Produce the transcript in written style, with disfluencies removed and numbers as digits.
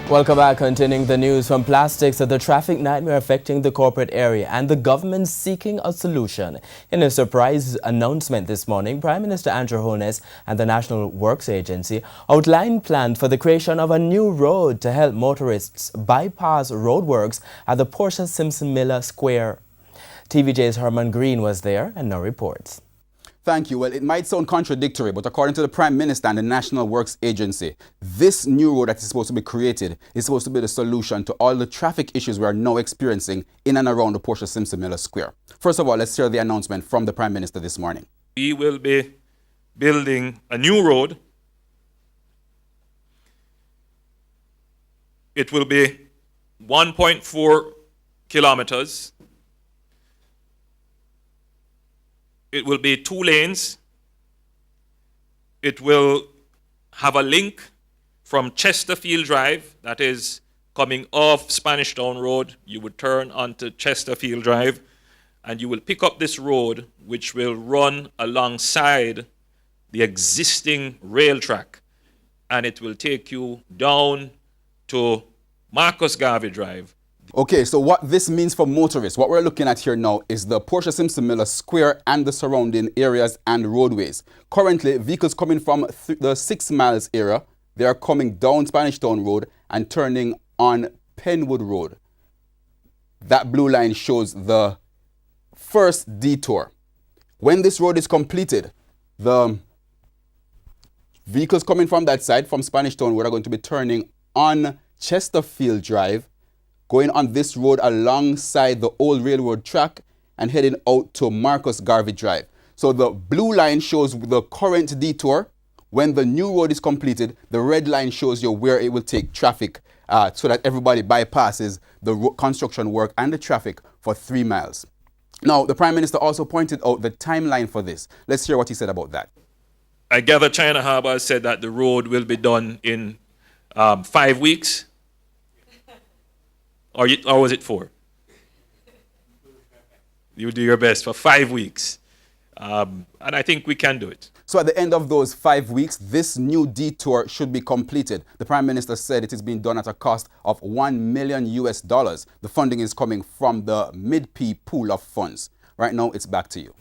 Welcome back. Continuing the news from plastics to the traffic nightmare affecting the corporate area and the government seeking a solution. In a surprise announcement this morning, Prime Minister Andrew Holness and the National Works Agency outlined plans for the creation of a new road to help motorists bypass roadworks at the Portia Simpson Miller Square. TVJ's Herman Green was there and now reports. Thank you. Well, it might sound contradictory, but according to the Prime Minister and the National Works Agency, this new road that is supposed to be created is supposed to be the solution to all the traffic issues we are now experiencing in and around the Portia Simpson Miller Square. First of all, let's hear the announcement from the Prime Minister this morning. We will be building a new road. It will be 1.4 kilometers. It will be 2 lanes. It will have a link from Chesterfield Drive, that is coming off Spanish Town Road. You would turn onto Chesterfield Drive and you will pick up this road which will run alongside the existing rail track, and it will take you down to Marcus Garvey Drive. Okay, so what this means for motorists, what we're looking at here now is the Portia Simpson Miller Square and the surrounding areas and roadways. Currently, vehicles coming from the 6 miles area, they are coming down Spanish Town Road and turning on Penwood Road. That blue line shows the first detour. When this road is completed, the vehicles coming from that side, from Spanish Town Road, are going to be turning on Chesterfield Drive, going on this road alongside the old railroad track and heading out to Marcus Garvey Drive. So the blue line shows the current detour. When the new road is completed, the red line shows you where it will take traffic so that everybody bypasses the construction work and the traffic for 3 miles. Now, the Prime Minister also pointed out the timeline for this. Let's hear what he said about that. I gather China Harbour said that the road will be done in 5 weeks. Or was it 4? You do your best for 5 weeks. And I think we can do it. So at the end of those 5 weeks, this new detour should be completed. The Prime Minister said it is being done at a cost of $1 million. The funding is coming from the Mid-P pool of funds. Right now, it's back to you.